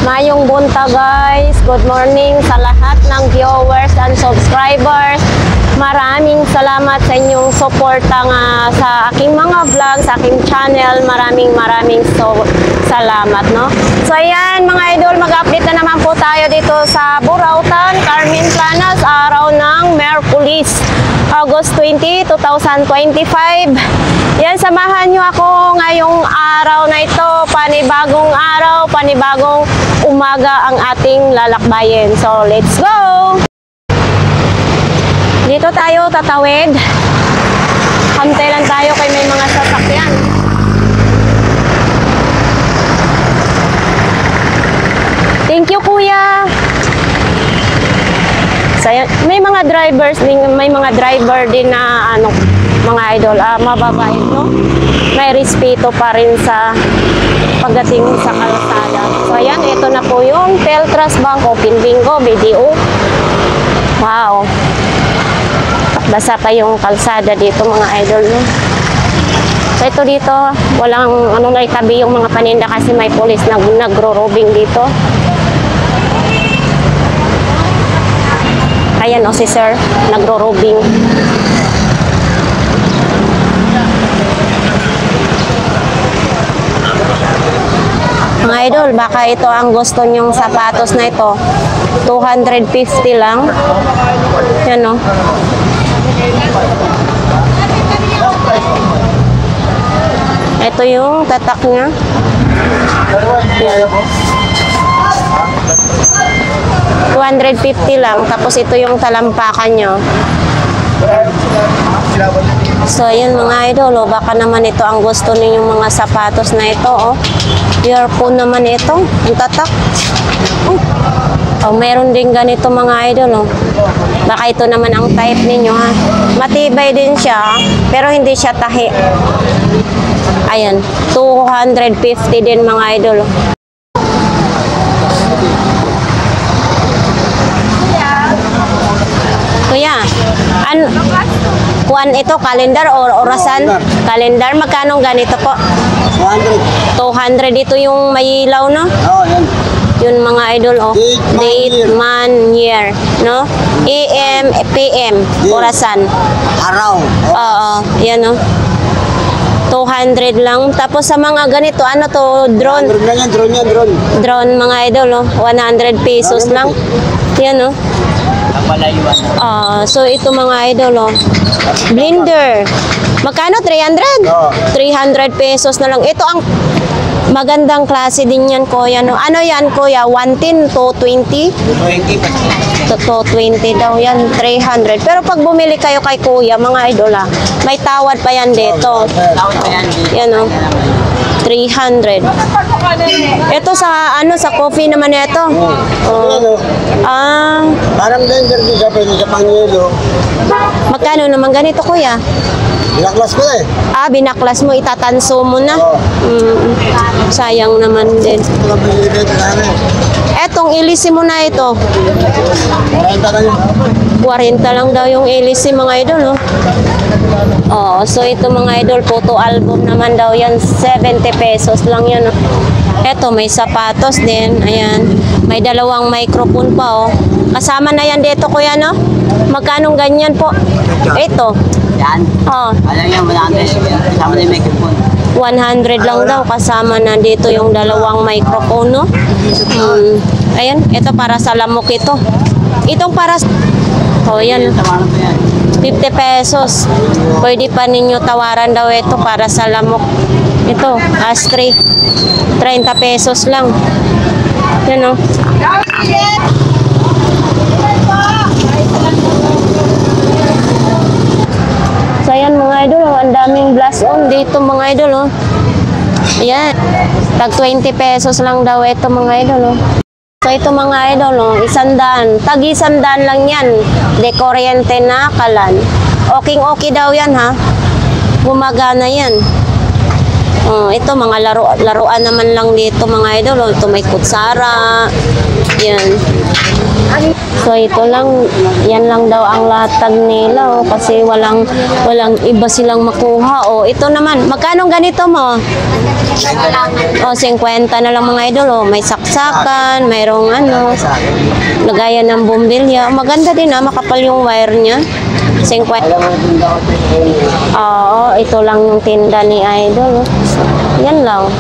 Mayong bunta guys. Good morning sa lahat ng viewers and subscribers. Maraming salamat sa inyong suporta nga sa aking mga vlog, sa aking channel. Maraming salamat, no? So ayan mga idol, mag-update na naman po tayo dito sa Burautan, Carmen Planas, araw ng Merkulis, August 20, 2025. Yan, samahan nyo ako ngayong araw na ito. Panibagong araw, panibagong umaga ang ating lalakbayin. So let's go! Dito tayo tatawid. Hantay lang tayo kay may mga sasakyan. Thank you, kuya. So, may mga drivers, may mga driver din na mga idol, mababait, no? May respeto pa rin sa pagdating sa kalsada. So ayan, ito na po yung Teltras Bank Open Bingo BDO. Wow. Basa pa yung kalsada dito mga idol, no? So ito dito, walang naitabi yung mga paninda kasi may pulis na nagro-robing dito. Ayan o si sir, nagro-robing. Mga idol, baka ito ang gusto nyong sapatos na ito. 250 lang. Yan o. Ito yung tatak niya. Yan. 250 lang. Tapos ito yung talampakan nyo. So, ayun mga idol, baka naman ito ang gusto ninyong mga sapatos na ito, oh. Earphone naman ito, ang tatak. Oh, meron din ganito mga idol, oh. Baka ito naman ang type ninyo, ha. Matibay din siya, pero hindi siya tahi. Ayan, 250 din mga idol, oh. Kuya, kuan ito, kalendar or orasan? Kalendar, magkano ganito po? 200. 200, ito yung may ilaw, no? Oo, yan. Yun mga idol, oh. Date, man, year, no? AM, PM, orasan. Araw. Oo, yan, no? 200 lang. Tapos sa mga ganito, ano to, drone? Drone lang yan, drone yan, drone. Drone mga idol, oh. 100 pesos lang. Yan, no? So ito mga idol, oh. Blender. Magkano? 300? Oo. 300 pesos na lang. Ito ang magandang klase din yan, kuya, no? Ano yan, kuya? 110 to 20? 20. To 20 daw yan, 300. Pero pag bumili kayo kay kuya, mga idol, may tawad pa yan dito. Tawad pa yan. Yan, oh. 300. Ito sa sa coffee naman ito. Parang blender din siya, pwede sa pangilo. Magkano naman ganito, kuya? Binaklas ko na eh. Binaklas mo, itatanso mo na. Sayang naman din. Etong ilisi mo na ito. 40 na yun. 40 lang daw yung ilisi mga idol, no? So ito mga idol, photo album naman daw yan, 70 pesos lang yan, no? Eto, may sapatos din, ayan. May dalawang microphone pa, oh. Kasama na yan dito, kuya, no? Magkano ganyan po? Ito. Yan? Oh. Alam yan, 100. Kasama na yung microphone. 100 lang daw, kasama na dito yung dalawang microphone, no? Ayan, ito para sa lamok ito. Itong para... Oh, yan. 50 pesos. Pwede pa ninyo tawaran daw ito para sa lamok. Ito, ashtray. 30 pesos lang. Yan, oh. So, ayan mga idol, ang daming blast on dito mga idol, oh. Ayan. Tag 20 pesos lang daw ito mga idol, oh. So ito mga idol, oh, 100. Tag 100 lang yan. De kuryente na kalan. Okay daw yan, ha. Gumagana yan. Ito mga laruan naman lang dito mga idol, oh. Ito may kutsara. Yan. So ito lang, yan lang daw ang latag nila, oh, kasi walang iba silang makuha. Oh, ito naman, magkano ganito mo? Oh, 50 na lang mga idol. Oh, may saksakan, mayroong ano, lagayan ng bumbilya. Maganda din makapal yung wire niya. 50. Oo, ito lang yung tinda ni idol. Oh. Yan lang.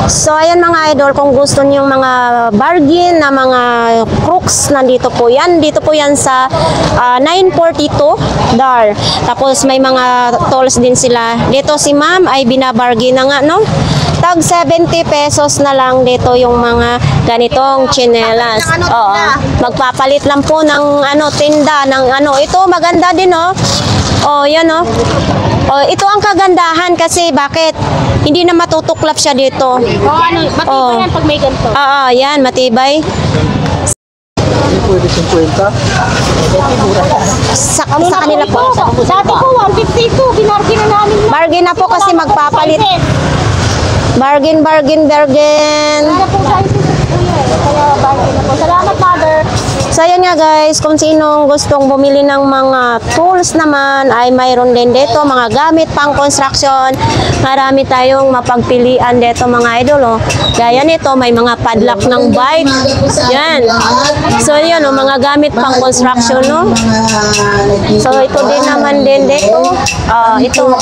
So ayan mga idol, kung gusto niyo mga bargain na mga crooks, nandito po yan. Dito po yan sa 942 DAR. Tapos may mga tolls din sila. Dito si ma'am ay binabargain na nga, no? Tag 70 pesos na lang dito yung mga ganitong chinelas. Oo. Magpapalit lang po ng ano, tinda ng ano. Ito maganda din, oh. Oh, yan, oh. Oh, ito ang kagandahan kasi bakit hindi na matutuklap siya dito. Oh, ano, matibay yan pag may ganito. Yan, matibay. Pwede 50. Sa kanila po. Dati ko, 152. Binargin na namin. Bargain na po kasi magpapalit. Bargain. Wala po sizes. Kaya bargain na po. Salamat, mother. So ayan nga guys, kung sinong gustong bumili ng mga tools naman ay mayroon din dito, mga gamit pang construction. Marami tayong mapagpilian dito mga idol. Oh. Gaya nito, may mga padlock ng bike. Yan. So yun, oh, mga gamit pang construction. No? So ito din naman din dito. Ito.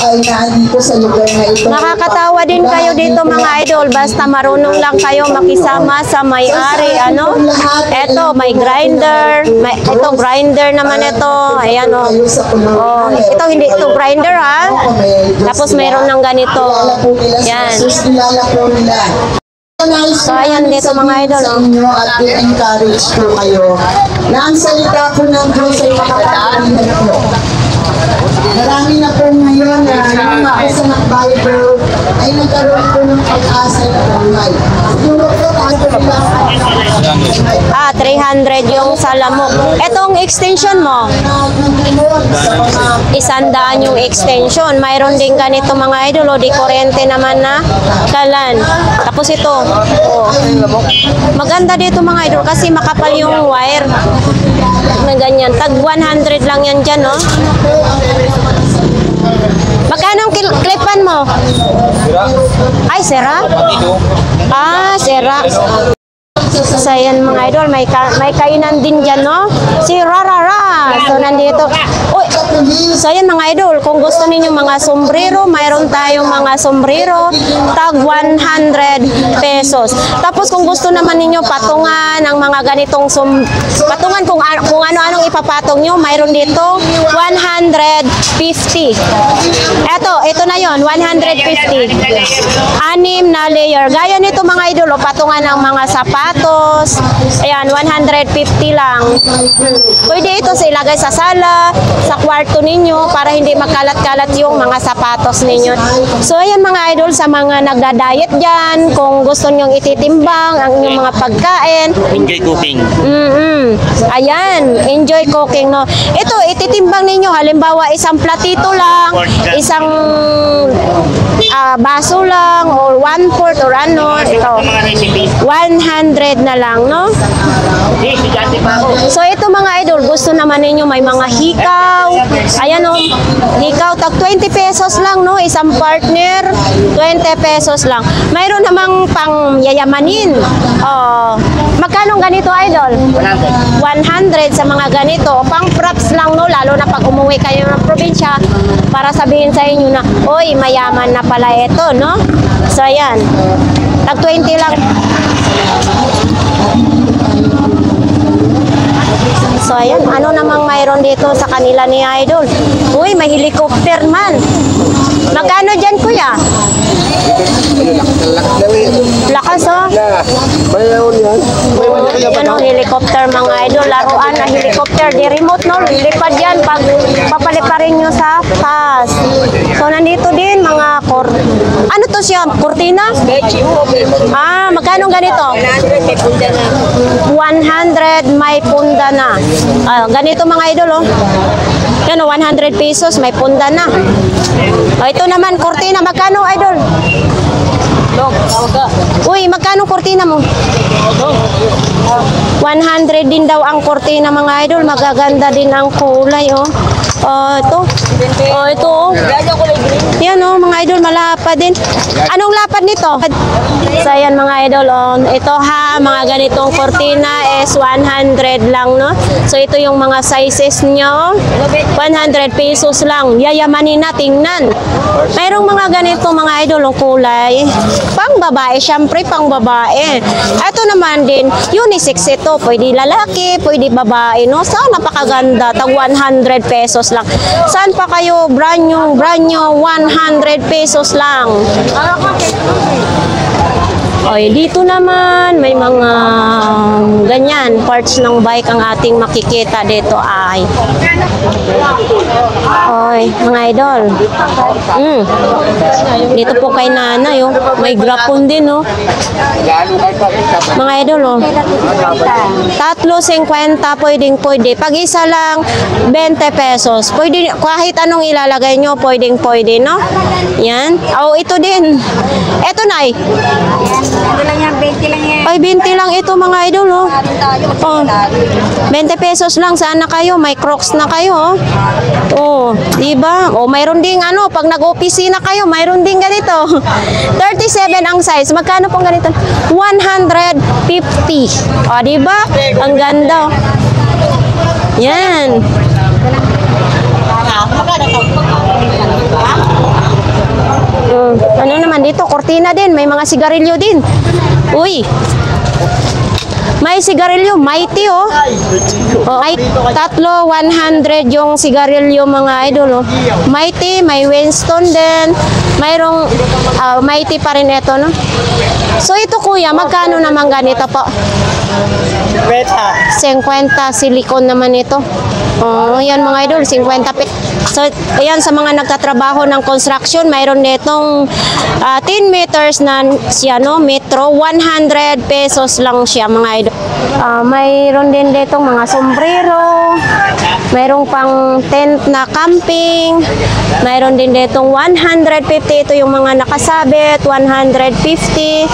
Nakakatawa din kayo dito mga idol, basta marunong lang kayo makisama sa may-ari. Ano? Ito, may grinder. Ito grinder naman ito. Ayan, oh. Oh, ito hindi ito grinder, ha. Tapos mayroon ng ganito. Yan. So ayan dito mga idol, oh. At i-encourage ko kayo na ang salita ko ng Diyos ay makapagpapalit po. Marami na po ngayon na yung mga isa ng Bible ay nagkaroon po ng pag-asa na buhay. Siguro po, ako lang 300 yung salamok. Etong extension mo, 100 yung extension. Mayroon din ganito mga idol, di kuryente naman na kalan. Tapos ito, oh. Maganda dito mga idol kasi makapal yung wire na ganyan. Tag 100 lang yan dyan, no? Magkano ang klipan mo? Ay, sera? Sera. So ayan mga idol, may kainan din dyan, no? Si Rarara. So nandito. Uy, so ayan mga idol, kung gusto ninyo mga sombrero, mayroon tayong mga sombrero, tag 100 pesos. Tapos kung gusto naman ninyo patungan ng mga ganitong patungan kung ano-anong ipapatong nyo, mayroon dito 150. Ito na yon, 150. 6 na layer. Gaya nito mga idol, patungan ng mga sapatos. Ayan, 150 lang. Pwede ito sa ilagay sa sala, sa kwarto ninyo para hindi makalat-kalat yung mga sapatos ninyo. So ayan mga idol, sa mga nagda-diet dyan, kung gusto nyong ititimbang ang inyong mga pagkain. Enjoy cooking. Ayan, enjoy cooking, no. Ito, ititimbang ninyo, halimbawa isang platito lang, isang baso lang, or 1/4 or ano, ito. 100 na lang, no? So ito mga idol, gusto naman ninyo may mga hikaw. Ayan, oh, hikaw, tag 20 pesos lang, no? Isang partner, 20 pesos lang. Mayroon namang pang yayamanin. Magkano ganito idol? 100 sa mga ganito. Pang props lang, no? Lalo na pag umuwi kayo ng probinsya para sabihin sa inyo na, oy, mayaman na pala ito, no? So ayan, tag 20 lang. So ayan, ano namang mayroon dito sa kanila ni Idol? Uy, may helicopter man. Magkano dyan, kuya? Lakas, oh. Mayroon yan. Ano, helicopter mga idol. Laruan na helicopter. Di remote, no? Lipad yan pag papaliparin nyo sa taas. So nandito din mga Ano to siya? Cortina? Ah, magkano ganito? 100 may punda na. Ah, ganito mga idol, oh. Yan, 100 pesos, may punda na. Oh, ito naman, cortina. Magkano, idol? Uy, magkano cortina mo? 100 din daw ang cortina, mga idol. Magaganda din ang kulay, oh. Oh, ito. Oh, ito, oh. Yan, oh, mga idol, malapad din. Anong lapad nito? So, yan, mga idol, oh. Ito, ha, mga ganitong cortina is 100 lang, no? So, ito yung mga sizes nyo. 100 pesos lang. Yayamanin na, tingnan. Mayroong mga ganito, mga idol, oh, kulay. Pang babae, syempre, pang babae. Ito naman din, unisex ito. Pwede lalaki, pwede babae, no? So, napakaganda. Tag 100 pesos lang. Saan pa kayo? Brand new, 100 pesos lang. Oy, dito naman may mga ganyan parts ng bike ang ating makikita dito ay. Oy, mga idol. Dito po kay nanay, oh. May grapon din, oh. Mga idol, oh. 3.50 pwede. Pag isa lang 20 pesos. Pwede kahit anong ilalagay nyo, pwede, no? Yan. Oh, ito din. Ito, nay. Ano lang yan, 20 lang yan. Ay, 20 lang ito, mga idol, oh. Oh, 20 pesos lang. Sana kayo, may Crocs na kayo, oh. Oh, diba? Oh, mayroon ding ano, pag nag-opisina kayo, mayroon ding ganito. 37 ang size. Magkano pong ganito? 150. Oh, diba? Ang ganda. Yan. Ano naman dito? Cortina din. May mga sigarilyo din. Uy. May sigarilyo. Mighty, oh. Oh, ay, 100 yung sigarilyo, mga idol, oh. Mighty, may Winston din. Mayroong Mighty pa rin ito, no? So, ito, kuya, magkano naman ganito po? 50. Silicone naman ito. Oh, yan, mga idol, 50 pesos. So, ayan, sa mga nagtatrabaho ng construction, mayroon netong 10 meters na siya, no? Metro, 100 pesos lang siya, mga idol. Mayroon din ditong mga sombrero, mayroong pang tent na camping, mayroon din ditong 150. Ito yung mga nakasabit, 150.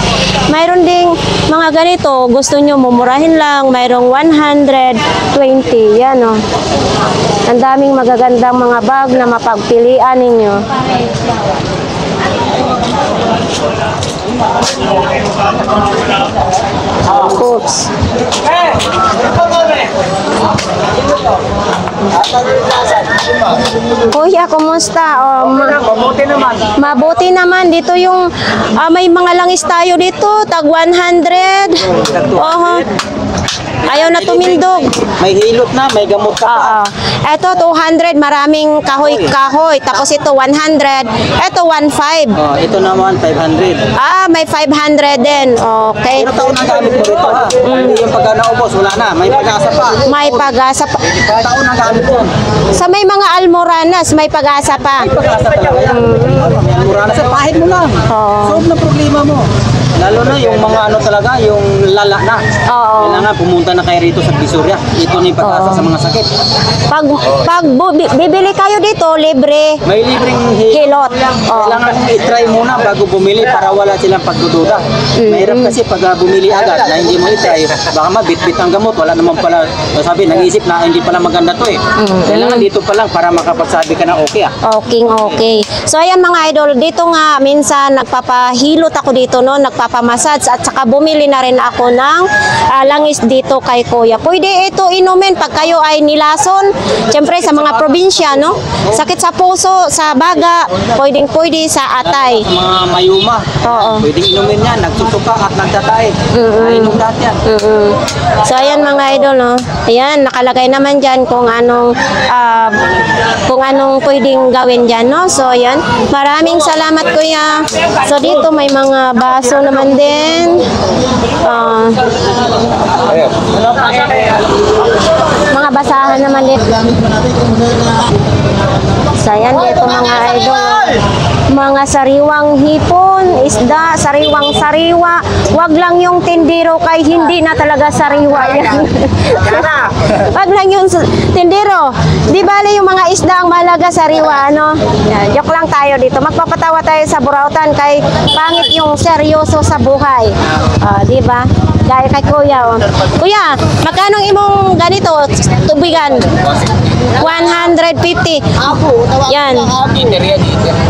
Mayroon ding mga ganito, gusto nyo mumurahin lang, mayroong 120. Yan, oh. Ang daming magagandang mga bag na mapagpilian ninyo. Oops. Kuya, kumusta? Mabuti naman. Mabuti naman. Dito yung may mga langis tayo dito. Tag 100. Ayaw na tumindog. May hilot na, may gamot ka pa. Ito 200, maraming kahoy-kahoy. Tapos ito 100. Ito 15. Oh, ito naman 500. May 500 din. Okay. Ilang taon ang gamit mo rito, ha? Hindi yung pagka naubos, wala na. May pag-asa pa. May pag-asa pa. Ilang taon ang gamit mo? Sa may mga almoranas, may pag-asa pa. May pag-asa talaga yan. Mura na sa pahid mo lang. Solve na problema mo. Lalo na yung mga ano talaga, yung lala na. Oo. Kailangan pumunta na kayo rito sa Visoria. Ito na yung pag-asa sa mga sakit. Pag bibili kayo dito, libre. May libreng Hilot. Kailangan i-try muna bago bumili para wala silang pagdududa. Mahirap kasi pag bumili agad na hindi mo i-try, baka mabitbit ang gamot. Wala naman pala, sabi, nag-isip na hindi pala maganda to, eh. Kailangan dito pa lang para makapagsabi ka na okay, ah. Okay. So ayan, mga idol, dito nga minsan nagpapahilot ako dito, no, nagpapamassage, at saka bumili na rin ako ng langis dito kay kuya. Pwede ito inumin pag kayo ay nilason. Siyempre sa mga probinsya, no, sakit sa puso, sa baga, pwede sa atay. Sa mga mayuma, pwedeng inumin yan, nagsusuka at nagtatay. Nainom lahat yan. So ayan, mga idol, no. Ayan, nakalagay naman dyan kung anong pwedeng gawin dyan, no. So ayan, maraming salamat, kuya. So dito may mga baso naman din. Mga basahan naman din. So, ayan dito mga idol. Mga sariwang hipon, isda, sariwang-sariwa. Wag lang yung tindero kay hindi na talaga sariwa yan. Wag lang yung tindero. Di bale yung mga isda ang mahalaga sariwa, ano? Yan, joke lang tayo dito. Magpapatawa tayo sa burautan kay pangit yung seryoso sa buhay. Di ba? Gaya kay Kuya. Oh. Kuya, magkano imong ganito? Tubigan? 150. Yan.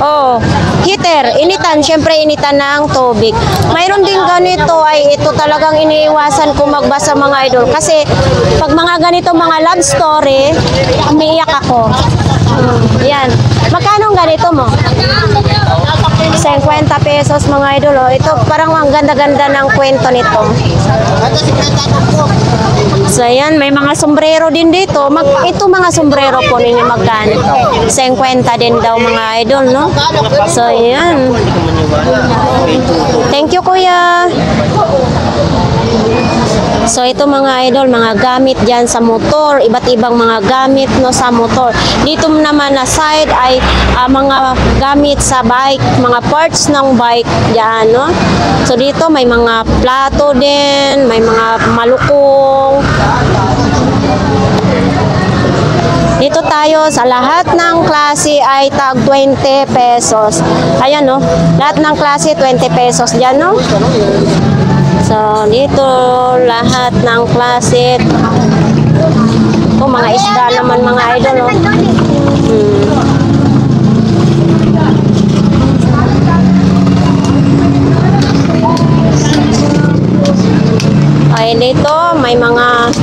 Oh, heater. Initan. Siyempre, initan ng tubig. Mayroon din ganito ay ito talagang iniiwasan ko magbasa mga idol. Kasi pag mga ganito mga love story, umiiyak ako. Yan. Magkano ang ganito mo? 50 pesos mga idol. Oh. Ito parang ang ganda-ganda ng kwento nito. So ayan, may mga sombrero din dito. Ito mga sombrero po ninyo magkano? 50 din daw mga idol, no? So ayan. Thank you kuya. So ito mga idol, mga gamit dyan sa motor, iba't ibang mga gamit no sa motor. Dito naman na side ay mga gamit sa bike, mga parts ng bike dyan, no? So dito may mga plato din, may mga malukong. Dito tayo sa lahat ng klase ay tag 20 pesos. Ayan no, lahat ng klase 20 pesos dyan, no? So, dito lahat ng klase. Ito, mga isda naman mga idol, no? Ay, dito, may mga,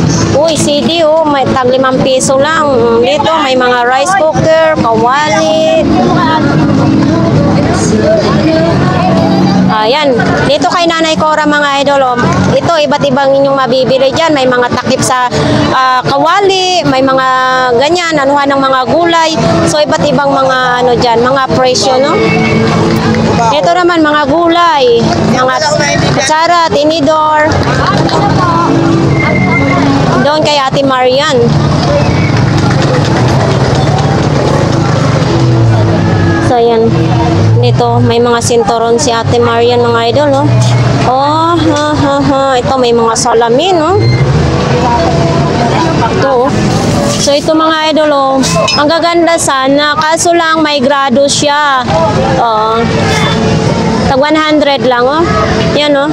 CD, oh, may tag 5 piso lang. Dito, may mga rice cooker, kawali. Ayan, dito kay Nanay Cora mga idol, oh. Ito iba't ibang inyong mabibili diyan, may mga takip sa kawali, may mga ganyan, anuhan ng mga gulay. So iba't ibang mga ano diyan, mga presyo, no? Ito naman mga gulay, mga kutsara, tinidor. Doon kay Ate Marian. So yan. Dito may mga sinturon si Ate Marian mga idol, no? Oh, ito may mga salamin, no? Ito. So ito mga idol, oh. Ang gaganda sana, kaso lang may grado siya. Tag 100 lang, oh. Yan, oh.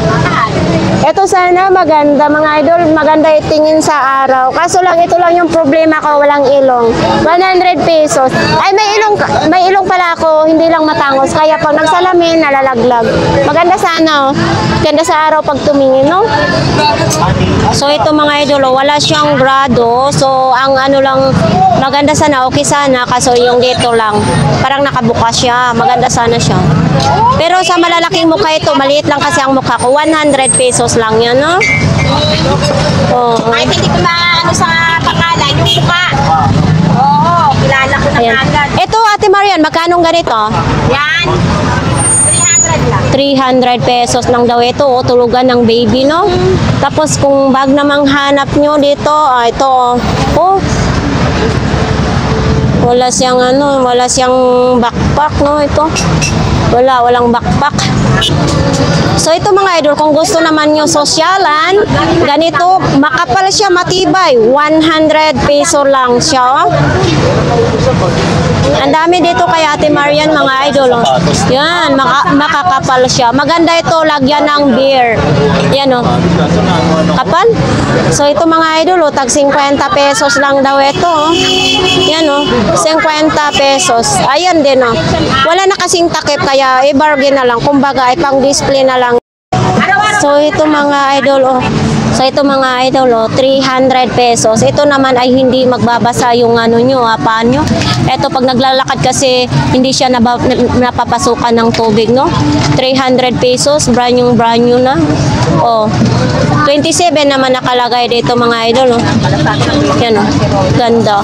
Ito sana maganda mga idol, maganda itingin sa araw. Kaso lang ito lang yung problema ko, walang ilong. 100 pesos. Ay may ilong pala ako, hindi lang matangos. Kaya pag nagsalamin, nalalaglag. Maganda sana, oh. Ganda sa araw pag tumingin, no? So ito mga idol, oh, wala siyang grado. So ang ano lang, maganda sana, okay sana. Kaso yung dito lang, parang nakabukas siya. Maganda sana siya. Pero sa malalaking mukha ito, maliit lang kasi ang mukha ko. 100 pesos lang yan, no? Oh. Kahit hindi ko maano sa pangalan, yung mukha. Oo, kilala ko na agad. Ito, Ate Marian, magkano ganito? Yan, 300 lang. 300 pesos lang daw ito, oh, tulugan ng baby, no? Tapos kung bag namang hanap nyo dito, ito, oh. Wala siyang ano, wala siyang backpack, no? Ito. Walang backpack. So ito mga idol, kung gusto naman yung sosyalan, ganito, makapal siya, matibay. 100 peso lang siya. Ang dami dito kay Ate Marian mga idol. Oh. Yan, makakapal siya. Maganda ito, lagyan ng beer. Yan o. Kapal. So ito mga idol, oh, tag 50 pesos lang daw ito. Oh. Yan o. 50 pesos. Ayan din o. Wala na kasing takip kaya i-bargain na lang. Kumbaga ay pang display na lang. So ito mga idol, oh. So ito mga idol, oh, 300 pesos. Ito naman ay hindi magbabasa yung ano nyo, paan nyo. Ito pag naglalakad kasi hindi siya napapasukan ng tubig, no? 300 pesos, brand new na. Oh. 27 naman nakalagay dito mga idol, oh. Yan, oh. Ganda.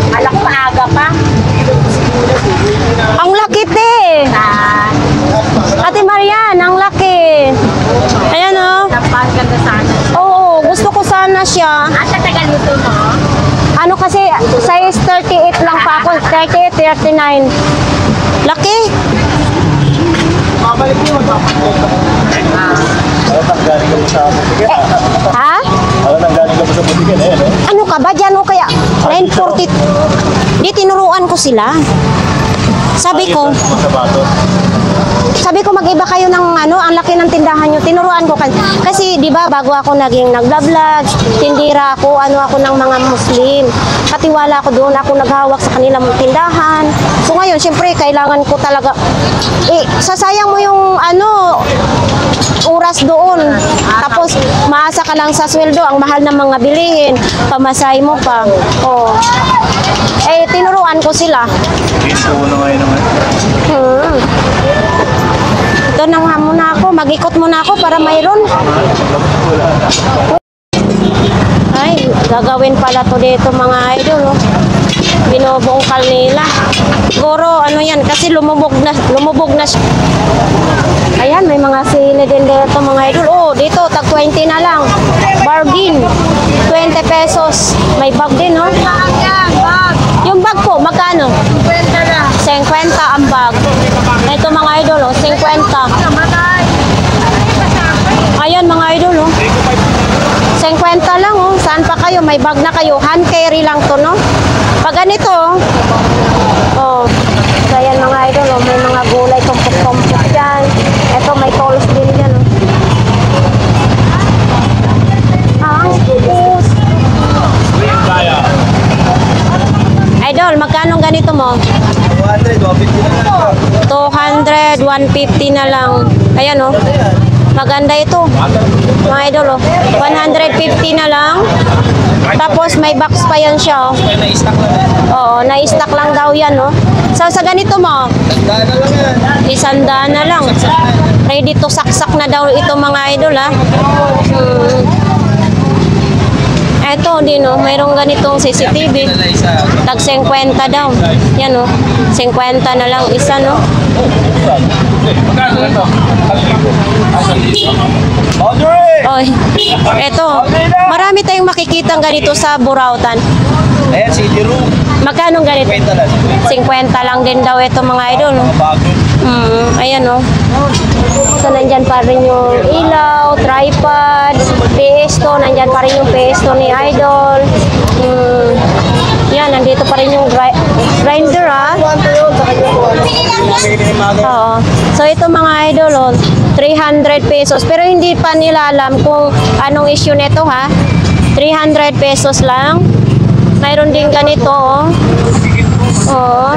Alak pa aga pa. Ang laki te. Ate Marian, ang laki. Ayan oh. Napakaganda sana. kasi size 38 lang pa ako. 38, 39. Laki. Ha? Ano ka ba dyan o kaya? 940. Di tinuruan ko sila. Sabi ko mag-iba kayo ng ano, ang laki ng tindahan nyo. Tinuruan ko kasi 'di ba bago ako naging nagla-vlog, tindira ako, ano ako ng mga Muslim. Katiwala ako doon, ako naghawak sa kanilang tindahan. So ngayon, syempre kailangan ko talaga sasayang mo yung ano oras doon. Tapos maasa ka lang sa sweldo, ang mahal ng mga bilihin, pamasahe mo pa. Oh. Tinuruan ko sila. Ito na nga muna ako, mag-ikot muna ako para mayroon. Ay, gagawin pala to dito mga idol. Oh. Binubungkal nila. Siguro ano yan, kasi lumubog na siya. Ayan, may mga sili din dito mga idol. Oh, dito, tag 20 na lang. Bargain. 20 pesos. May bag din, no? Yung bag po, magkano? 50 na. 50 ang bag. Ito mga idol, oh, 50. Ayan mga idol, oh. 50 lang, oh. Saan pa kayo? May bag na kayo. Hand carry lang to, no? Pag ganito, oh. So, ayan mga idol, oh. May mga gulay, tumpok-tumpok dyan. Ito, may tolos din dyan, oh. Idol, magkano ganito mo? 200, 150 na lang. Ayan, oh. Maganda ito. Mga idol, oh. 150 na lang. Tapos may box pa yan siya, oh. Oo, na-stock lang daw yan, oh. So, sa ganito mo? 100 na lang. Ready to saksak na daw ito mga idol, ha. Ito din, oh, mayroong ganitong CCTV. Tag 50 daw. Yan, oh. 50 na lang isa, no? Oy, ito. Marami tayong makikitang ganito sa Burautan. Ayan, city room. Magkano ganito? 50 lang din daw ito mga idol. Ayan, oh. So, nandyan pa rin yung ilaw, tripod, pesto. Nandyan pa rin yung pesto ni Idol. Yan, nandito pa rin yung grinder, ha? Oo. So, ito mga idol, oh, 300 pesos. Pero hindi pa nila alam kung anong issue nito, ha? 300 pesos lang. Mayroon din ganito, oh. Oo.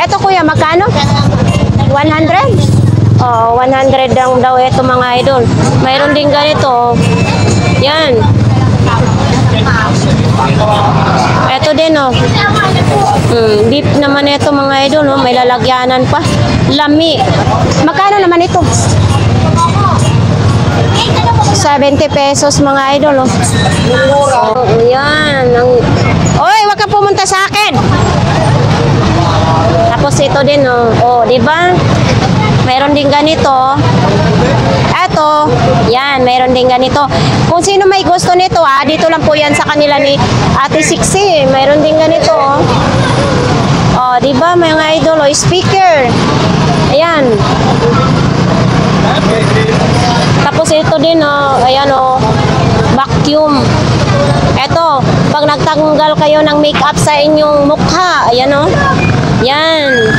Eto kuya, magkano? 100? Oh, 100 lang daw ito mga idol. Mayroon din ganito. Yan. Ito din, oh. Beef naman ito mga idol, oh. May lalagyanan pa. Lami. Magkano naman ito? 70 pesos mga idol, oh. Yan. Oy, wag ka pumunta sa akin. Tapos ito din, oh. Oh, di ba? Mayroon din ganito. Eto, yan, mayroon din ganito. Kung sino may gusto nito, dito lang po yan sa kanila ni Ate Sixi. Mayroon din ganito, oh. Oh, di ba, mga idol, oh, speaker. Ayan. Tapos ito din, oh, ayan, oh, vacuum. Eto, pag nagtanggal kayo ng makeup sa inyong mukha, ayan, oh. Yan.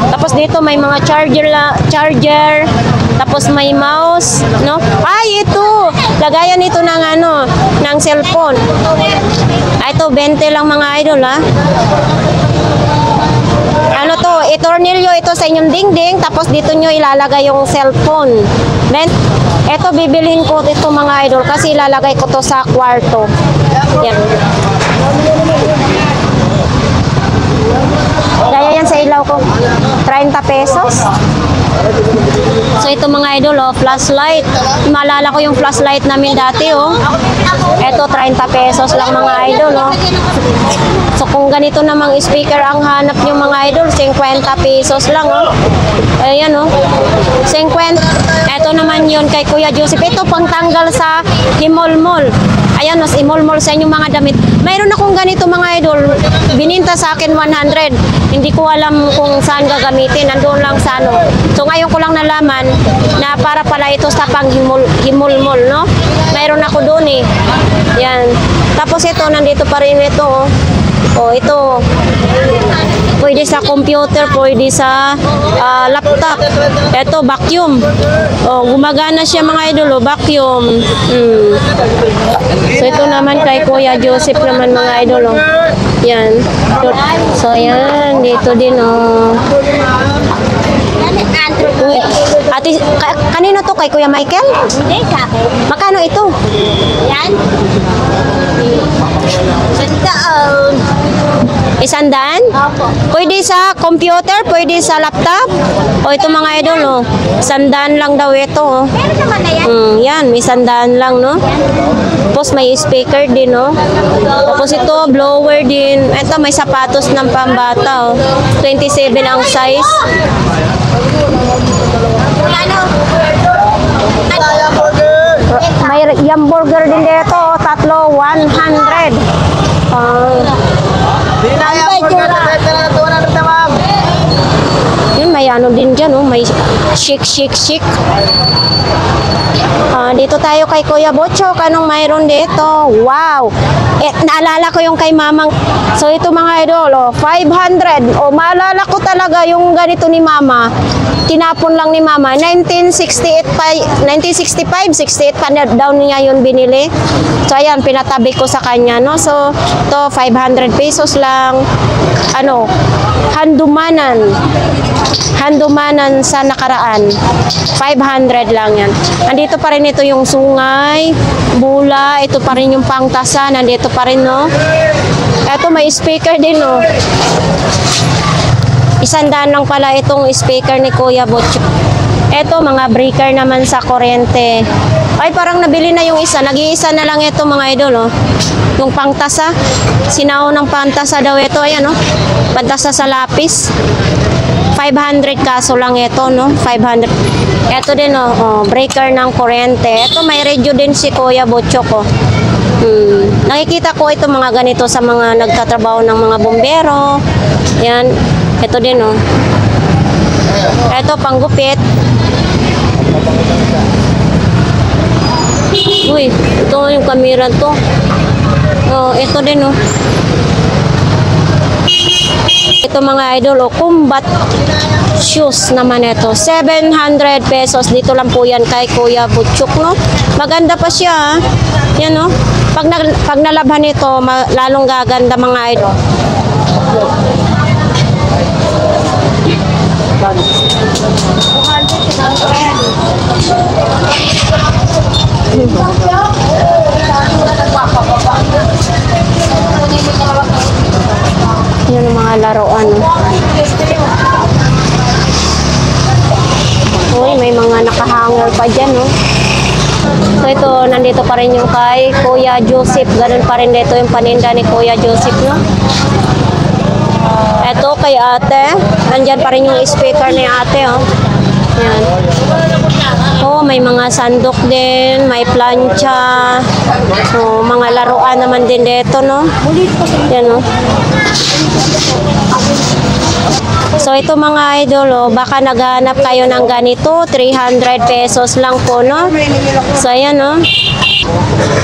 Tapos dito may mga charger, tapos may mouse, no? Ay, ito. Lagayan ito ng ano, ng cellphone. Ito 20 lang mga idol, ha. Ano to? Itornilyo ito sa inyong dingding, tapos dito nyo ilalagay yung cellphone. Then, ito bibilhin ko ito mga idol kasi ilalagay ko to sa kwarto. Yan. Daya yan sa ilaw ko. 30 pesos. So ito mga idol, oh, flashlight. Maalala ko yung flashlight namin dati, oh. Ito 30 pesos lang mga idol, oh. So kung ganito namang speaker ang hanap nyo mga idol, 50 pesos lang, oh. Ayan, oh. 50. Ito naman yun kay Kuya Joseph. Ito pang tanggal sa himol-mol. Ayan, mas imol-mol sa inyong mga damit. Mayroon akong ganito mga idol, bininta sa akin 100. Hindi ko alam kung saan gagamitin, nandoon lang sa ano. So ngayon ko lang nalaman na para pala ito sa panghimol-mol, no? Mayroon ako doon eh. Yan. Tapos ito, nandito pa rin ito. Oh, ito. Pwede sa computer, pwede sa laptop. Ito, vacuum. Oh, gumagana siya mga idol, vacuum. So ito naman kay Kuya Joseph naman mga idol. Yan. So yan, dito din oh. Uy, ate, kanino to kay Kuya Michael? Hindi ka. Makano ito? Yan. Sandaon. 100? Opo. Pwede sa computer, pwede sa laptop. O ito mga idol, oh. 100 lang daw ito, oh. Meron naman na yan. Yan, may 100 lang, no? Tapos may speaker din, no? Tapos ito, blower din. Ito, may sapatos ng pambata, oh. 27 ang size. Ano? May hamburger din dito, oh. Tatlo, 100. Yun, may ano din dyan, oh. May chic. Dito tayo kay Kuya Butchok. Anong mayroon dito? Wow! Naalala ko yung kay Mamang. So, ito mga idol, oh, 500. O, maalala ko talaga yung ganito ni Mama. Tinapon lang ni Mama. 1965, 68 pa daw niya yun binili. So, ayan, pinatabi ko sa kanya, no? So, to 500 pesos lang. Ano? Handumanan sa nakaraan. 500 lang yan. Andito pa rin ito yung sungay, bula, ito pa rin yung pangtasa, nandito pa rin, no? Ito may speaker din, no? 100 lang pala itong speaker ni Kuya Butch. Ito, mga breaker naman sa kuryente. Ay, parang nabili na yung isa. Nag-iisa na lang ito, mga idol, oh. Yung pangtasa. Sinaw ng pangtasa daw ito. Ayan, oh. Pantasa sa lapis. 500 kaso lang ito, no? 500. Ito din, oh, breaker ng kuryente. Ito, may radio din si Kuya Butchok, oh. Nakikita ko ito mga ganito sa mga nagtatrabaho ng mga bumbero. Yan. Ito din, oh. Ito, panggupit. Uy, ito yung camera to. Oh, ito din, oh. Ito mga idol, oh, combat shoes naman ito. 700 pesos. Dito lang po yan kay Kuya Butchok, no? Maganda pa siya, yan, no? Pag nalabhan ito, lalong gaganda mga idol. Yan ang mga laruan. Uy, may mga nakahanger pa dyan, no? So ito, nandito pa rin yung kay Kuya Joseph. Ganun pa rin dito yung paninda ni Kuya Joseph, no? Ito kay ate. Nandyan pa rin yung speaker ni ate, oh. Yan. Oh, may mga sandok din, may plancha. Oh, mga laruan naman din dito, no? Yan, no? So ito mga idol, oh, baka naghanap kayo ng ganito, 300 pesos lang po, no? So ayan, no?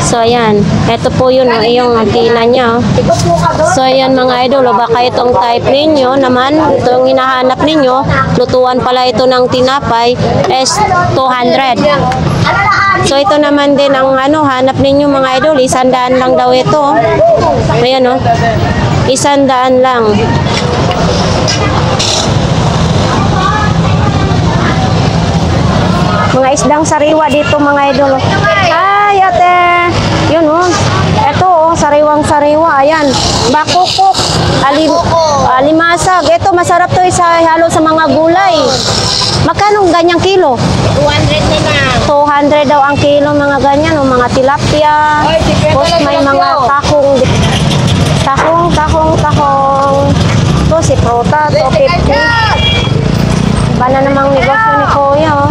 So ayan, ito po yun, oh, yung antena niya, oh. So ayan mga idol, oh, baka itong type ninyo naman, itong hinahanap ninyo, lutuan pala ito ng tinapay, is 200. So ito naman din ang ano, hanap ninyo mga idol, 100 lang daw ito, oh. Ayan, oh, 100 lang. Mga isdang sariwa dito mga idol. Hi ate. Yun, oh. Ito, oh, sariwang-sariwa. Ayan. Bakukok. Alimasag. Ito, masarap to isa halo sa mga gulay. Magkano ganyang kilo? 200 na lang. 200 daw ang kilo mga ganyan, oh, mga tilapia. Tapos may mga tahong. Ito si Prota, 250. Iba na namang negosyo ni Kuya, oh.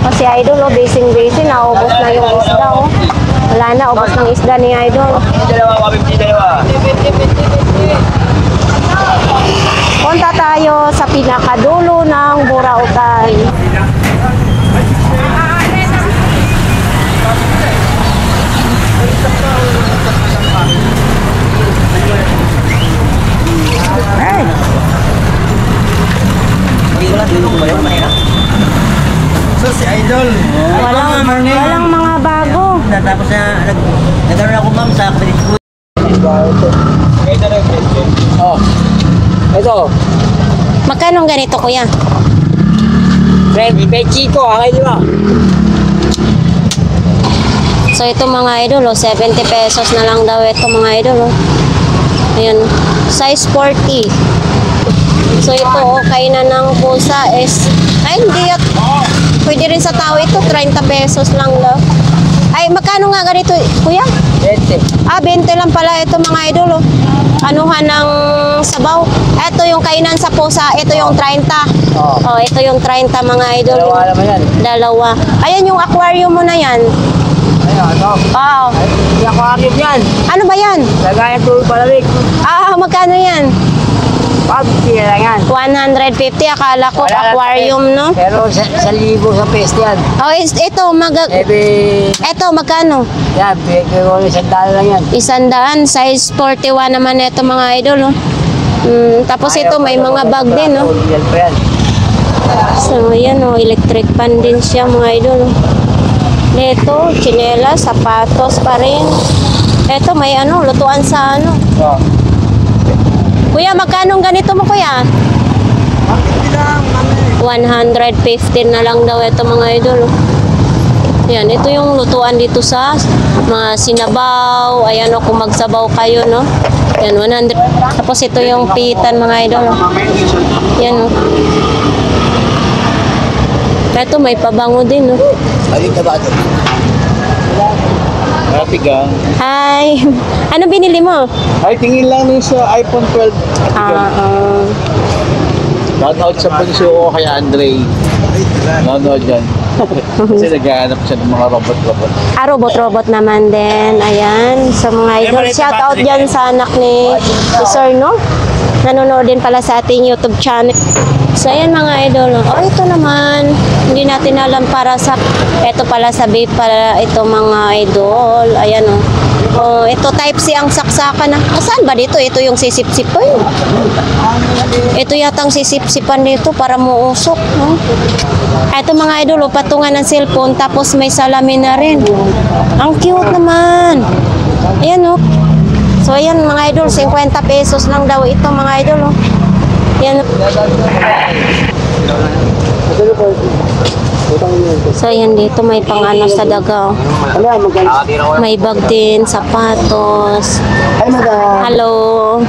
Kasi idol, oh, basing, naubos na yung isda, oh. Wala na, ubos ng isda ni Idol. Punta tayo sa pinakadulo ng Burautan. So si Idol, Walang mga bago. tapos na nagkaroon ako ma'am sa credit school. Oh. Ito. Magkano ganito, kuya? Kay Chico, di ba? So ito mga idol, 70 pesos na lang daw ito mga idol. Ayan, size 40. So ito, kainan ng pusa is, ay hindi, pwede rin sa tao ito, 30 pesos lang daw. Ay, magkano nga ganito, kuya? 20. 20 lang pala ito mga idol. Anuhan ng sabaw. Ito yung kainan sa pusa, ito yung 30. Oh, ito yung 30 mga idol. Dalawa naman yan. Dalawa. Ayan yung aquarium mo na yan. Ayun, ano? Oo. Hindi ako akit yan. Ano ba yan? Lagayan tuloy palamig. Magkano yan? 50 lang yan. 150, akala ko aquarium, no? Pero 1,000 sa peste yan. Oh, ito, ito, magkano? Yan, pero 100 lang yan. 100, size 41 naman ito mga idol, no? Tapos ito, may mga bag din, no? Yan pa yan. So, yan, no? Electric pan din siya, mga idol, no? Ito, tsinelas, sapatos pa rin. Ito, may lutuan sa Oh. Kuya, magkano ganito mo, kuya? 150 na lang daw ito mga idol. Yan, ito yung lutuan dito sa mga sinabaw. Ayan o, kung magsabaw kayo, no? Yan, 100. Tapos ito yung pitan mga idol. Yan o. Ito, may pabango din, no? Ayun na ba ito? Matigang. Hi! Ano binili mo? Ay, tingin lang nun sa iPhone 12. Nanonood sa bunso ko kay Andre. Nanonood yan. Kasi naghahanap siya ng mga robot-robot. Robot-robot naman din. Ayan. Sa mga idol. Shout out dyan sa anak ni Sir, no? Nanonood din pala sa ating YouTube channel. So, ayan mga idol. Oh, ito naman. Hindi natin alam para sa... Ito pala sa vape pala ito mga idol. Ayan o. Oh, ito type C ang saksakan na. Saan ba dito? Ito yung sisip-sip ko yun. Ito yatang sisip-sipan dito para muusok. No? Ito mga idol, patungan ng cellphone tapos may salamin na rin. Ang cute naman. Ayan o. So ayan mga idol, 50 pesos lang daw ito mga idol. Ayan o. So ayan dito may pang-ano sa daga. May bag din, sapatos. Hello.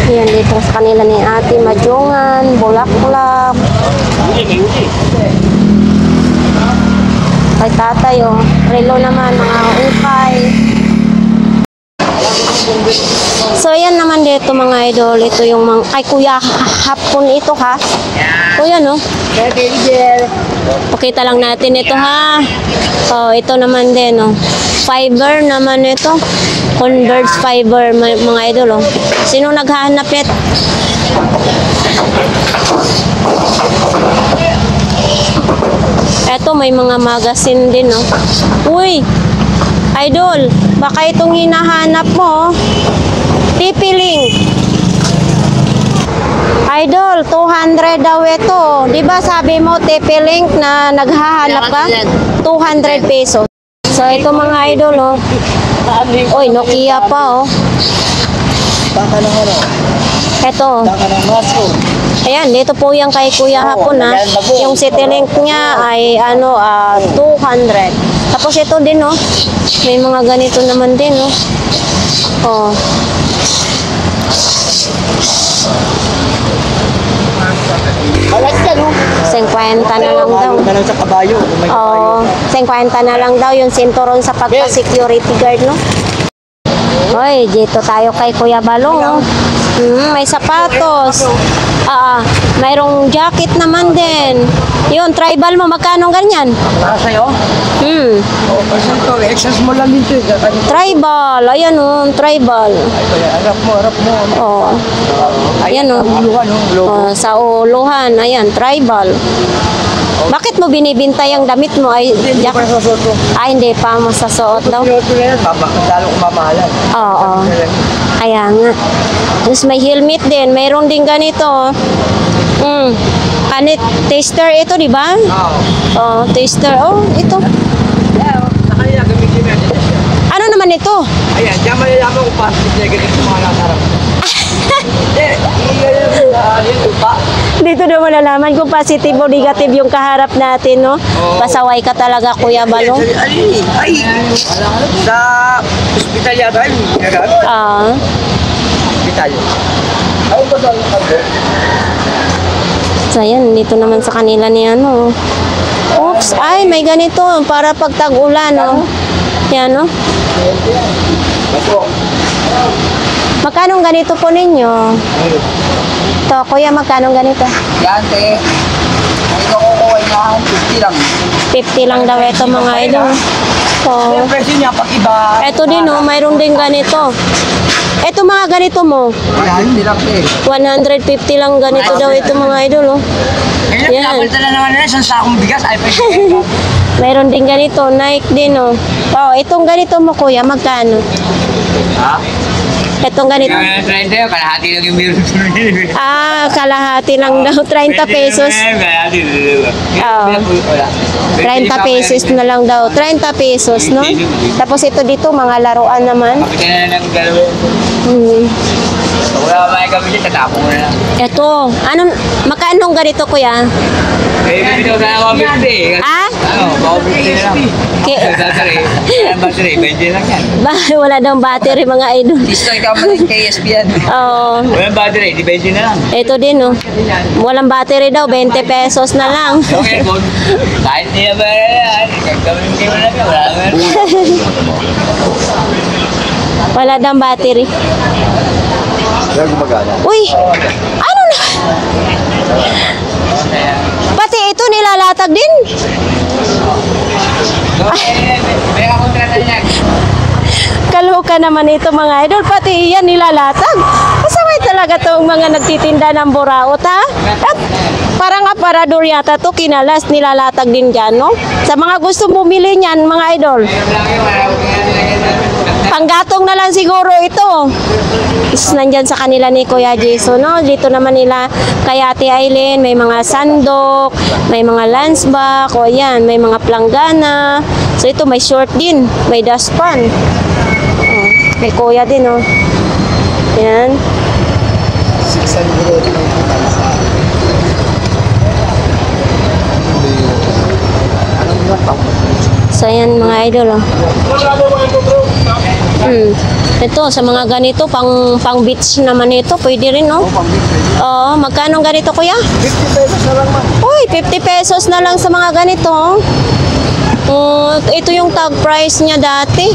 Ayan dito sa kanila ni Ate Majungan, bulaklak. Kay tatay oh. Relo naman mga ukay. So ayan naman dito mga idol, ito yung mga kay Kuya Hapon ito ha. Kuya no. Pakita lang natin ito ha. Oh, ito naman din oh. Fiber naman ito. Converge fiber mga idol oh. Sino naghahanap nito? Eto may mga magazine din oh. Uy, idol, baka itong hinahanap mo. Pipiling. Idol, 200 daw ito. Di ba sabi mo, Tepe-Link na naghahanap ka? 200 pesos. So, ito mga idol, oh. Oy, Nokia pa, oh. Baka ng ano? Ito. Baka ng maso. Ayan, dito po yung kay Kuya Hapon, ha. Yung Citylink niya ay, 200. Tapos ito din, oh. May mga ganito naman din, oh. Oh. Alas ka, no? 50 na lang daw. Na lang sa kabayo. Kung may kabayo. Oo, 50 na lang daw yung sinturon sa pagka-security guard, no? Hoy, dito tayo kay Kuya Balong. Oh. May sapatos. Mayroong jacket naman din. Yun, tribal mo, magkano ganyan? Para sa'yo? Kasi ito, excess mo lang dito. Tribal, ayan o, tribal. Harap mo. Oh. Ayan o. Sa uluhan, ayan, tribal. Bakit mo binibintay ang damit mo? Hindi pa nasusuot ko. Hindi pa masasuot daw. Susuot ko na yan, lalo ko mamahalan. Oo. Kaya nga. Tapos may helmet din. Mayroon din ganito. Taster ito, di ba? Oo. Taster. Oh, ito. Sa kanila, gamitin mo yan. Ano naman ito? Ayan, diyan malalaman kung plastic na ganito sa mga nasarap. Dito na malalaman kung positive o negative yung kaharap natin, no? Pasaway ka talaga, Kuya Balong. Ay, sa hospital yata yun. Hospital. So, ayan, dito naman sa kanila ni ano. Oops, ay, may ganito. Para pag tag-ulan, no? Yan, no? Magkano ganito po ninyo? Ito, Kuya, magkano ganito? Yan, te. Ito ko kuha na 50 lang. 50 lang daw ito, mga idol. So, Yung presyo niya, pag iba. ito din, no? Mayroon din ganito. Ito mga ganito mo. Yan, lang, te. 150 lang ganito daw ito, mga idol, oh. Yan. Yan. Napalitan na naman na isang sakong bigas. Ay, pwede. Mayroon din ganito, Nike din, oh. Oh, itong ganito mo, Kuya, magkano? Ha? Itong ganito. Kalahati lang yung meron. Kalahati lang daw, 30 pesos. Oo. 30 pesos na lang daw, 30 pesos, no? Tapos ito dito, mga laruan naman. Kapitan na ng galawin. Wala ba kami siya, tatapon mo na lang. Ito, magkano ganito, Kuya? Bibitaw na ako 50. Baka 50 na lang. Battery, 20 lang yan. Wala daw battery, mga idol. Distoy ka mo ng KSP yan. Oo. Walang battery, di 20 na lang. Ito din, no? Walang battery daw, 20 pesos na lang. Okay, bon. Kahit niya ba yan, gagawin mo na lang, wala nga. Wala daw battery. Wala gumagana. Uy! Ano na? Pati ito nilalatag din. May kakontrata niya. Kaloka naman ito, mga idol. Pati yan nilalatag. Kasaway talaga itong mga nagtitinda ng buraot, ha? At parang aparador yata to, kinalas, nilalatag din dyan, no? Sa mga gusto bumili niyan, mga idol. Panggatong na lang siguro ito. Is nandyan sa kanila ni Kuya Jason, no? Dito naman nila kay Ate Aileen, may mga sandok, may mga lanceback, o yan, may mga planggana. So ito may short din, may dustpan. Kay Kuya din, oh. Yan. 600. So yan, mga idol, oh. Ito, sa mga ganito, pang beach naman ito, pwede rin, no? Oo, magkano ganito, Kuya? 50 pesos na lang, ma'am. Uy, 50 pesos na lang sa mga ganito. Ito yung tag price niya dati.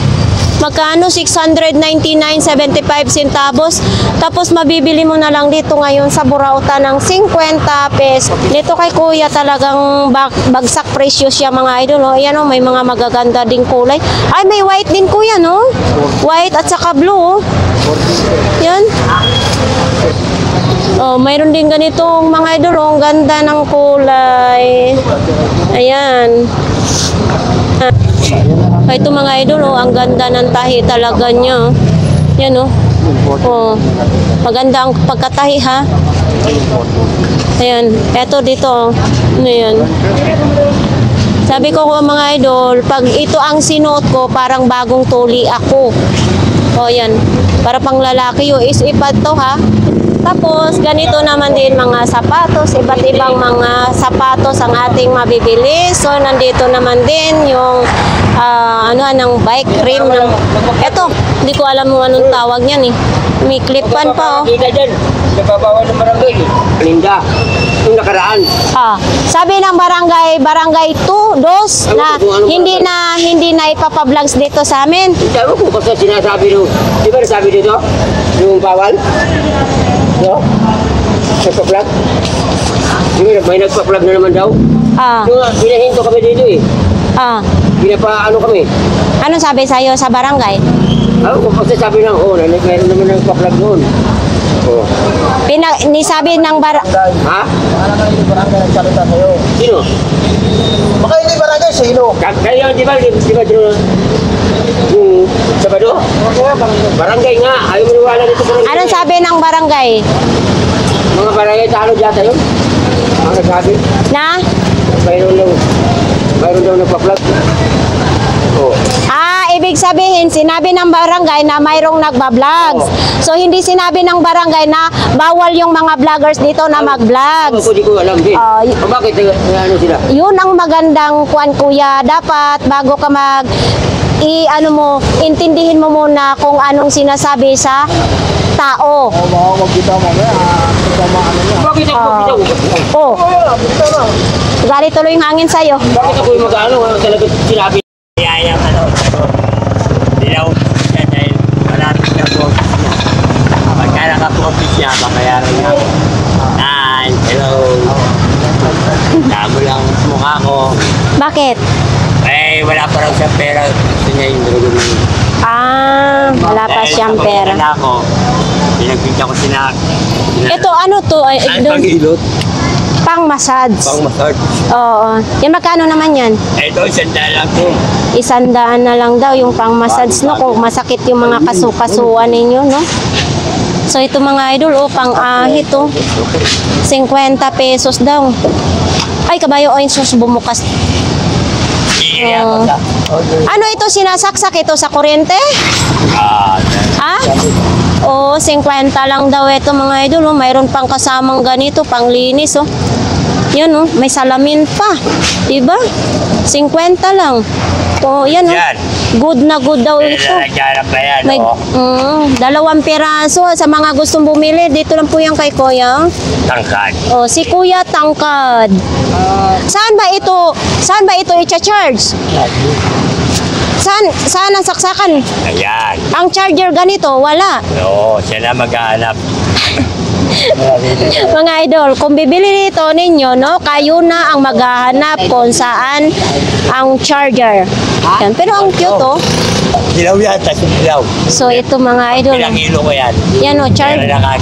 Magkano? 699.75 centavos. Tapos mabibili mo na lang dito ngayon sa Burauta ng 50 pesos. Dito kay Kuya talagang bagsak presyo siya, mga idol. Oh. Ayan, oh, may mga magaganda ding kulay. Ay, may white din, Kuya, no? White at saka blue. Oh. Yan. Oh, mayroon din ganitong mga idol. Oh, ang ganda ng kulay. Ayan. Ito, mga idol, oh, ang ganda ng tahi talaga niya. Yan, oh. Oh, maganda ang pagkatahi, ha? Ayan, eto dito. Ano yan? Sabi ko, mga idol, pag ito ang sinuot ko, parang bagong tuli ako. O, yan. Para pang lalaki yung isipad to, ha? Tapos, ganito naman din mga sapatos, iba't ibang mga sapatos ang ating mabibili. So, nandito naman din yung ng bike rim. Ito, Hindi ko alam kung anong tawag niyan eh. May clip-pan pa oh. Kita dyan. Nagbabawa ng barangay. Linda. Yung nakaraan. Sabi ng barangay 2, na hindi na ipapa-vlogs dito sa amin. Hindi mo kung basta sinasabi nung, di ba nasabi dito? Yung bawal? No? Nagpa-vlog? Di ba may nagpa-vlog na naman daw? Yung pinahinto kami dito eh. Ano kami? Anong sabi sa'yo sa barangay? Kung basta sabi ng, mayroon naman nagpa-vlog noon. Nisabi ng barangay. Ha? Barangay nagsalita sa'yo. Sino? Baka hindi barangay, sino? Kayo, di ba doon? Yung Sabado? Barangay nga. Ayaw maniwala dito sa barangay. Anong sabi ng barangay? Mga barangay talo data yun. Ang nagsabi. Na? Mayroon daw nagpa-vlog. Ibig sabihin, sinabi ng barangay na mayroong nagba-vlogs. So, hindi sinabi ng barangay na bawal yung mga vloggers dito na mag-vlogs. Ako, di ko alam din. Bakit ano sila? Yun ang magandang kuwan, kuya. Dapat, bago ka intindihin mo muna kung anong sinasabi sa tao. Bakit ako bitaw? Galit tuloy yung hangin sa'yo. Bakit ako yung mag-ano? Talaga sinabi. Kaya yung dilaw siya dahil malapit na po siya. Pagka nakaprofit siya, bakayaran niya ako. Hello. Damo lang mukha ko. Bakit? Wala pa lang siya pera. Gusto niya yung dragon. Wala pa siyang pera. Pinagbigyan ko sinak. Ito, ano to? Pang-ilot. Pang-massage. Pang-massage. Oo. Yan, magkano naman yan? Ito, 100 lang to. 100 na lang daw yung pang-massage, no? Kung masakit yung mga kasukasuan ninyo, no? So, ito mga idol, pang-ahit, 50 pesos daw. Ay, kabayo, sus, bumukas. Ano ito, sinasaksak ito sa kuryente? Ha? 50 lang daw ito mga idol, mayroon pang kasamang ganito, panglinis, yan, may salamin pa, diba? 50 lang. Yan, good na good daw ito. May 2 piraso sa mga gustong bumili. Dito lang po yan kay Kuya. Tangkad. Si Kuya Tangkad. Saan ba ito i-charge? Saan ang saksakan? Ayan. Ang charger ganito, wala. Oo, siya na mag-aanap. Mga idol, kung bibili nito ninyo, no, kayo na ang maghahanap kung saan ang charger. Yan. Pero ang cute, Dilaw yata, dilaw. So, ito mga idol. Ilang kilo ko yan. Yan,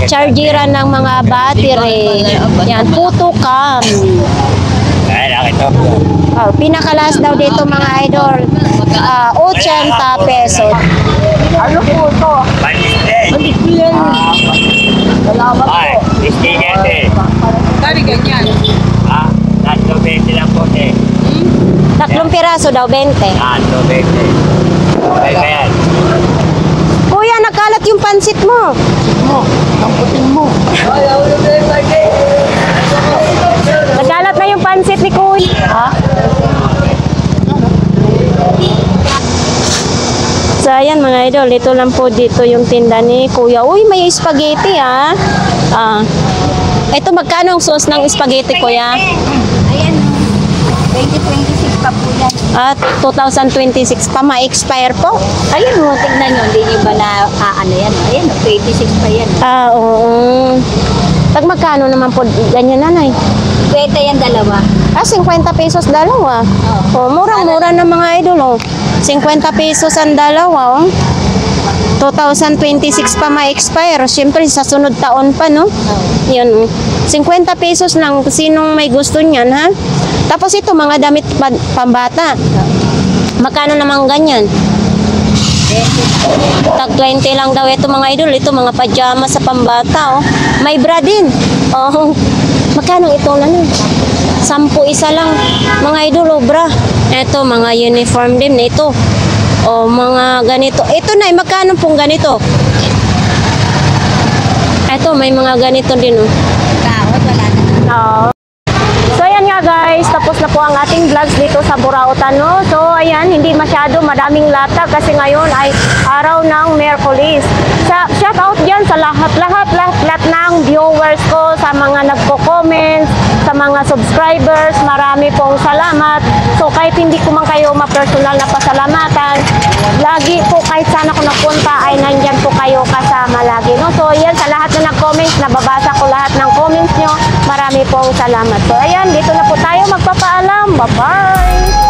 chargeran ng mga battery. Yan, puto cam. Ay, nakita. Pinakalas daw dito mga idol, 80 pesos. Ano po ito? Paliste. Ay, sticker din. Dari ganyan. 20 lang po din. 3 piraso daw, 20. 20. Ay, kaya. Kuya, nakalat yung pansit mo. Tamputin mo. Nakalat na yung pansit ni Kuya. So, ayan mga idol, ito lang po dito yung tinda ni Kuya. Uy, may spaghetti ito, magkano ang sauce ng spaghetti, Kuya? Ayan, 2026 pa po yan. 2026 pa, ma-expire po? Ayun mo, tignan nyo, hindi nyo ba na ano yan? Ayan, 26 pa yan. Oo. Tag magkano naman po ganyan, nanay? 20 yan, dalawa. 50 pesos dalawa. Murang-mura na mga idol, 50 pesos ang dalawa, 2026 pa ma-expire. Siyempre, sa sunod taon pa, no? Yan, 50 pesos lang. Sinong may gusto niyan, ha? Tapos ito, mga damit pambata. Magkano naman ganyan? Tag 20 lang daw ito mga idol. Ito, mga pajama sa pambata, May bra din. Magkano ito na 10 isa lang. Mga idol, bra. Ito, mga uniform din na ito. Mga ganito. Ito na, magkano pong ganito? Ito, may mga ganito din, Kahot, wala na. So, ayan nga siya guys, tapos na po ang ating vlogs dito sa Burautan, no? So ayan, hindi masyado madaming latag kasi ngayon ay araw ng Miyerkules. Shout out dyan sa lahat ng viewers ko, sa mga nagko-comment, sa mga subscribers, marami pong salamat. So kahit hindi ko man kayo ma-personal na pasalamatan, lagi po kahit saan ako nagpunta ay nandyan po kayo kasama lagi, no? So ayan, sa lahat na nag-comments, nababasa ko lahat ng comments nyo, marami pong salamat. So ayan, dito na po tayo magpapaalam. Bye-bye!